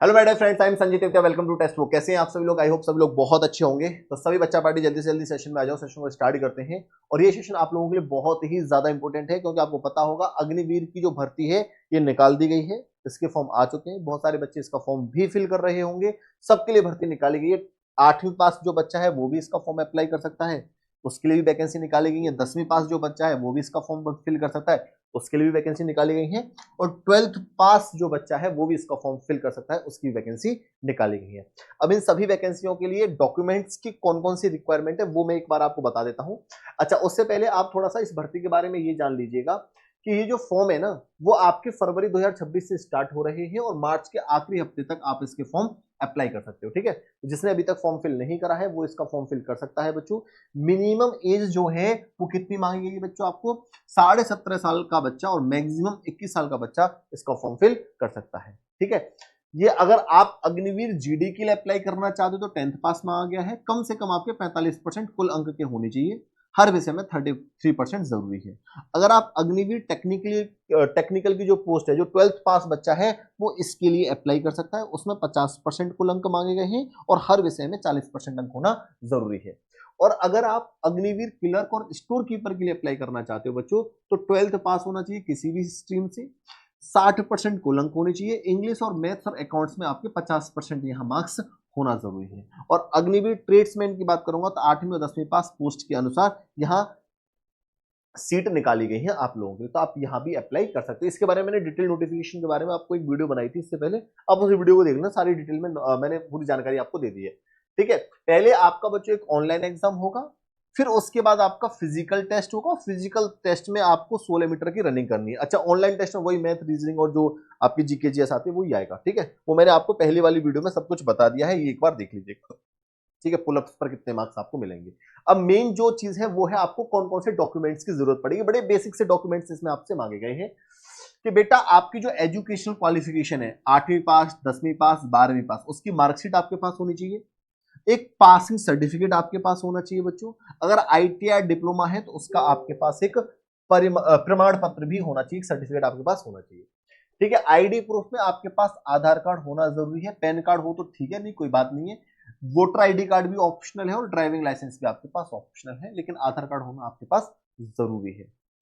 Hello my dear friends, I am Sanjeet Tewatia. Welcome to Testbook. कैसे हैं आप सभी लोग? आई होप सभी लोग बहुत अच्छे होंगे। तो सभी बच्चा पार्टी जल्दी से जल्दी सेशन में आ जाओ, सेशन को स्टार्ट करते हैं। और ये सेशन आप लोगों के लिए बहुत ही ज्यादा इंपॉर्टेंट है, क्योंकि आपको पता होगा अग्निवीर की जो भर्ती है ये निकाल दी गई है। इसके फॉर्म आ चुके हैं, बहुत सारे बच्चे इसका फॉर्म भी फिल कर रहे होंगे। सबके लिए भर्ती निकाली गई है। 8वीं पास जो बच्चा है वो भी इसका फॉर्म अप्लाई कर सकता है, उसके लिए भी वैकेंसी निकाली गई है। 10वीं पास जो बच्चा है वो भी इसका फॉर्म फिल कर सकता है, उसके लिए भी वैकेंसी निकाली गई है। और 12th पास जो बच्चा है वो भी इसका फॉर्म फिल कर सकता है, उसकी वैकेंसी निकाली गई है। अब इन सभी वैकेंसियों के लिए डॉक्यूमेंट्स की कौन कौन सी रिक्वायरमेंट है वो मैं एक बार आपको बता देता हूं। अच्छा, उससे पहले आप थोड़ा सा इस भर्ती के बारे में ये जान लीजिएगा कि ये जो फॉर्म है ना, वो आपके फरवरी 2026 से स्टार्ट हो रहे हैं और मार्च के आखिरी हफ्ते तक आप इसके फॉर्म अप्लाई कर सकते हो। ठीक है, तो जिसने अभी तक फॉर्म फिल नहीं करा है वो इसका फॉर्म फिल कर सकता है बच्चों। मिनिमम एज जो है वो कितनी मांगी गई बच्चों? आपको 17.5 साल का बच्चा और मैक्सिमम 21 साल का बच्चा इसका फॉर्म फिल कर सकता है। ठीक है, ये अगर आप अग्निवीर जीडी के लिए अप्लाई करना चाहते हो तो 10th पास में आ गया है। कम से कम आपके 45% कुल अंक के होने चाहिए। हर विषय में 33% जरूरी है। अगर आप अग्निवीर टेक्निकल की जो पोस्ट है, जो 12th पास बच्चा है वो इसके लिए अप्लाई कर सकता है। उसमें 50% कुल अंक मांगे गए हैं और हर विषय में 40% अंक होना जरूरी है। और अगर आप अग्निवीर क्लर्क और स्टोर कीपर के लिए अप्लाई करना चाहते हो बच्चों, तो 12th पास होना चाहिए किसी भी स्ट्रीम से। 60% कुल अंक होने चाहिए। इंग्लिश और मैथ्स और अकाउंट्स में आपके 50% यहाँ मार्क्स होना जरूरी है। और अग्निवीर ट्रेड्समैन की बात करूंगा तो 8वीं और 10वीं पास पोस्ट के अनुसार यहाँ सीट निकाली गई है आप लोगों की, तो आप यहाँ भी अप्लाई कर सकते हैं। इसके बारे में मैंने डिटेल नोटिफिकेशन के बारे में आपको एक वीडियो बनाई थी इससे पहले, आप उस वीडियो को देख लेना। सारी डिटेल में मैंने पूरी जानकारी आपको दे दी है। ठीक है, पहले आपका बच्चों एक ऑनलाइन एग्जाम होगा, फिर उसके बाद आपका फिजिकल टेस्ट होगा। फिजिकल टेस्ट में आपको 16 मीटर की रनिंग करनी है। अच्छा, ऑनलाइन टेस्ट में वही मैथ, रीजनिंग और जो आपकी जीके जीएस आती है वही आएगा। ठीक है, वो मैंने आपको पहली वाली वीडियो में सब कुछ बता दिया है, ये एक बार देख लीजिएगा। ठीक है, पुलअप्स पर कितने मार्क्स आपको मिलेंगे। अब मेन जो चीज है वो है आपको कौन कौन से डॉक्यूमेंट्स की जरूरत पड़ेगी। बड़े बेसिक से डॉक्यूमेंट्स इसमें आपसे मांगे गए हैं कि बेटा आपकी जो एजुकेशनल क्वालिफिकेशन है, 8वीं पास, 10वीं पास, 12वीं पास, उसकी मार्कशीट आपके पास होनी चाहिए। एक पासिंग सर्टिफिकेट आपके पास होना चाहिए बच्चों। अगर आईटीआई डिप्लोमा है तो उसका आपके पास एक प्रमाण पत्र भी होना चाहिए, सर्टिफिकेट आपके पास होना चाहिए। ठीक है, आईडी प्रूफ में आपके पास आधार कार्ड होना जरूरी है। पैन कार्ड हो तो ठीक है, नहीं कोई बात नहीं है। वोटर आईडी कार्ड भी ऑप्शनल है और ड्राइविंग लाइसेंस भी आपके पास ऑप्शनल है, लेकिन आधार कार्ड होना आपके पास जरूरी है।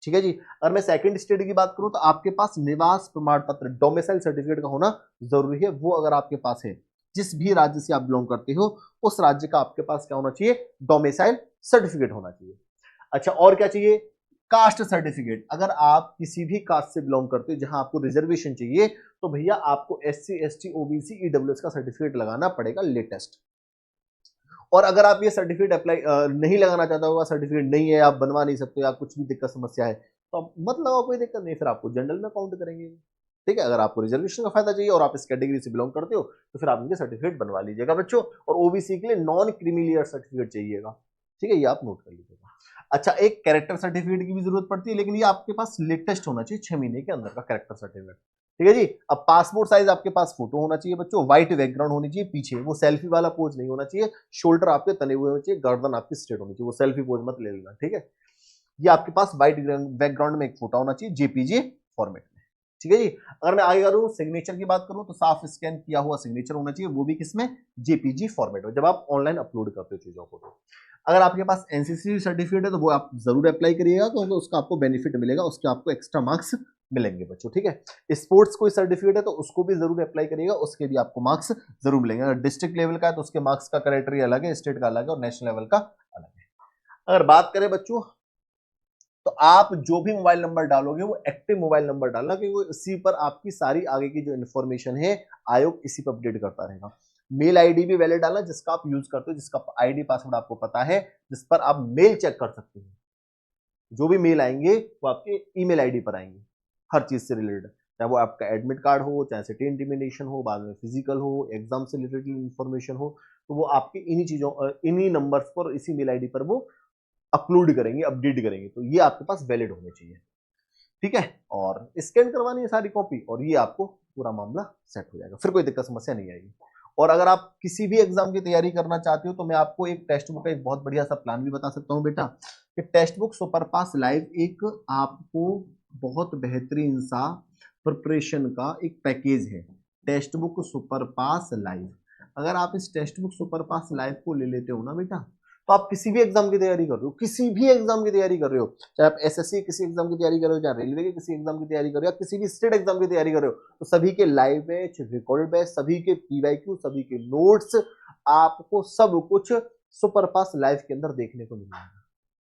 ठीक है जी। अगर मैं सेकंड स्टेट की बात करूं तो आपके पास निवास प्रमाण पत्र, डोमिसाइल सर्टिफिकेट का होना जरूरी है। वो अगर आपके पास है, जिस भी राज्य से आप बिलोंग करते हो उस राज्य का आपके पास क्या होना चाहिए? डोमिसाइल सर्टिफिकेट होना चाहिए। अच्छा, और क्या चाहिए? Caste certificate. अगर आप किसी भी कास्ट से बिलोंग करते हो जहां आपको रिजर्वेशन चाहिए, तो भैया आपको एससी, एसटी, ओबीसी, ईडब्ल्यूएस का सर्टिफिकेट लगाना पड़ेगा लेटेस्ट। और अगर आप ये सर्टिफिकेट अप्लाई नहीं लगाना चाहता होगा, सर्टिफिकेट नहीं है, आप बनवा नहीं सकते, या कुछ भी दिक्कत समस्या है, तो मत लगाओ, कोई दिक्कत नहीं, फिर आपको जनरल में काउंट करेंगे। ठीक है, अगर आपको रिजर्वेशन का फायदा चाहिए और आप इस कैटेगरी से बिलोंग करते हो तो फिर आप इनके सर्टिफिकेट बनवा लीजिएगा बच्चों। और ओबीसी के लिए नॉन क्रीमिलियर सर्टिफिकेट चाहिएगा। ठीक है, ये आप नोट कर लीजिएगा। अच्छा, एक कैरेक्टर सर्टिफिकेट की भी जरूरत पड़ती है, लेकिन ये आपके पास लेटेस्ट होना चाहिए, 6 महीने के अंदर का कैरेक्टर सर्टिफिकेट। ठीक है जी। अब पासपोर्ट साइज आपके पास फोटो होना चाहिए बच्चों, व्हाइट बैकग्राउंड होनी चाहिए पीछे, वो सेल्फी वाला पोज नहीं होना चाहिए। शोल्डर आपके तने हुए होने चाहिए, गर्दन आपकी स्ट्रेट होनी चाहिए, वो सेल्फी पोज मत ले लेना। ठीक है, ये आपके पास व्हाइट बैकग्राउंड में एक फोटो होना चाहिए जेपीजी फॉर्मेट में। ठीक है जी। अगर मैं आगे करूं सिग्नेचर की बात करूं तो साफ स्कैन किया हुआ सिग्नेचर होना चाहिए, वो भी किसमें? जेपीजी फॉर्मेट में, जब आप ऑनलाइन अपलोड करते हो चीजों को। तो अगर आपके पास एनसीसी सर्टिफिकेट है तो वो आप जरूर अप्लाई करिएगा, क्योंकि उसका आपको बेनिफिट मिलेगा, उसके आपको एक्स्ट्रा मार्क्स मिलेंगे बच्चों। ठीक है, स्पोर्ट्स कोई सर्टिफिकेट है तो उसको भी जरूर अप्लाई करिएगा, उसके भी आपको मार्क्स जरूर मिलेंगे। अगर डिस्ट्रिक्ट लेवल का है तो उसके मार्क्स का क्राइटेरिया अलग है, स्टेट का अलग है और नेशनल लेवल का अलग है। अगर बात करें बच्चों, तो आप जो भी मोबाइल नंबर डालोगे वो एक्टिव मोबाइल नंबर डालना, क्योंकि वो इसी पर आपकी सारी आगे की जो इन्फॉर्मेशन है आयोग इसी पर अपडेट करता रहेगा। मेल आईडी भी वैलिड डालना जिसका आप यूज करते हो, जिसका आईडी पासवर्ड आपको पता है, जिस पर आप मेल चेक कर सकते हो। जो भी मेल आएंगे वो आपके ईमेल आईडी पर आएंगे, हर चीज से रिलेटेड, चाहे वो आपका एडमिट कार्ड हो, चाहे सिटी इंटीमेशन हो, बाद में फिजिकल हो, एग्जाम से रिलेटेड इंफॉर्मेशन हो, तो वो आपके इन्हीं चीजों, इन्हीं नंबर्स पर, इसी मेल आईडी पर वो अपलोड करेंगे, अपडेट करेंगे। तो ये आपके पास वैलिड होने चाहिए। ठीक है, और स्कैन करवानी है सारी कॉपी और ये आपको पूरा मामला सेट हो जाएगा, फिर कोई दिक्कत समस्या नहीं आएगी। और अगर आप किसी भी एग्जाम की तैयारी करना चाहते हो तो मैं आपको एक टेक्स्ट बुक का एक बहुत बढ़िया सा प्लान भी बता सकता हूँ बेटा, कि टेक्स्ट बुक सुपर पास लाइव एक आपको बहुत बेहतरीन सा प्रिपरेशन का एक पैकेज है। टेक्स्ट बुक सुपर पास लाइव। अगर आप इस टेक्स्ट बुक सुपर पास लाइव को ले लेते हो ना बेटा, तो आप किसी भी एग्जाम की तैयारी कर रहे हो, किसी भी एग्जाम की तैयारी कर रहे हो, चाहे आप एसएससी किसी एग्जाम की तैयारी कर रहे हो, चाहे रेलवे के किसी एग्जाम की तैयारी कर रहे हो, या किसी भी स्टेट एग्जाम की तैयारी कर रहे हो, तो सभी के लाइव बैच, रिकॉर्डेड बैच, सभी के पीवाईक्यू, सभी के नोट्स, आपको सब कुछ सुपर पास लाइव के अंदर देखने को मिलेगा।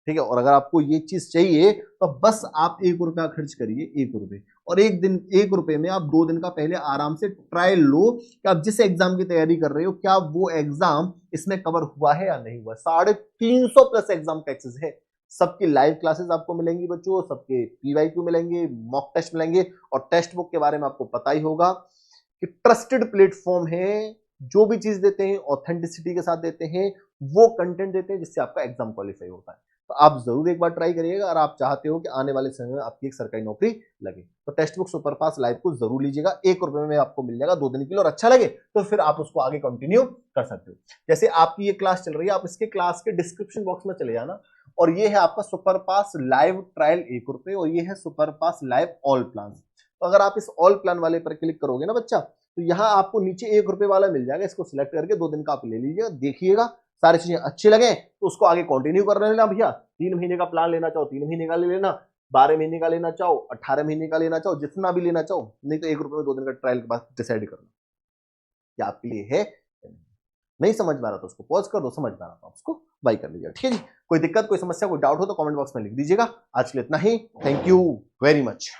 ठीक है, और अगर आपको ये चीज चाहिए तो बस आप 1 रुपया खर्च करिए, 1 रुपए, और एक दिन 1 रुपए में आप 2 दिन का पहले आराम से ट्रायल लो कि आप जिस एग्जाम की तैयारी कर रहे हो क्या वो एग्जाम इसमें कवर हुआ है या नहीं हुआ। 350 प्लस एग्जाम टैक्सेस है, सबकी लाइव क्लासेस आपको मिलेंगी बच्चों, सबके पीवाईक्यू मिलेंगे, मॉक टेस्ट मिलेंगे, और टेक्स्ट बुक के बारे में आपको पता ही होगा कि ट्रस्टेड प्लेटफॉर्म है, जो भी चीज देते हैं ऑथेंटिसिटी के साथ देते हैं, वो कंटेंट देते हैं जिससे आपका एग्जाम क्वालिफाई होता है। तो आप जरूर एक बार ट्राई करिएगा अगर आप चाहते हो कि आने वाले समय में आपकी एक सरकारी नौकरी लगे। तो टेक्स्ट बुक सुपरफास्ट लाइव को जरूर लीजिएगा, 1 रुपए में आपको मिल जाएगा 2 दिन के लिए, और अच्छा लगे तो फिर आप उसको आगे कंटिन्यू कर सकते हो। जैसे आपकी ये क्लास चल रही है, आप इसके क्लास के डिस्क्रिप्शन बॉक्स में चले जाना, और ये है आपका सुपरफास्ट लाइव ट्रायल 1 रुपए, और ये है सुपरफास्ट लाइव ऑल प्लान। तो अगर आप इस ऑल प्लान वाले पर क्लिक करोगे ना बच्चा, तो यहाँ आपको नीचे 1 रुपए वाला मिल जाएगा, इसको सिलेक्ट करके 2 दिन का आप ले लीजिएगा, देखिएगा सारी चीजें अच्छी लगे तो उसको आगे कंटिन्यू कर लेना भैया। 3 महीने का प्लान लेना चाहो 3 महीने का ले लेना, 12 महीने का लेना चाहो, 18 महीने का लेना चाहो, जितना भी लेना चाहो, नहीं तो 1 रुपए में 2 दिन का ट्रायल के बाद डिसाइड करना कि आपके लिए है। नहीं समझ में आ रहा तो उसको पॉज कर दो, समझ में आ रहा तो उसको बाय कर लीजिए। ठीक है जी, कोई दिक्कत, कोई समस्या, कोई डाउट हो तो कमेंट बॉक्स में लिख दीजिएगा। आज के लिए इतना ही, थैंक यू वेरी मच।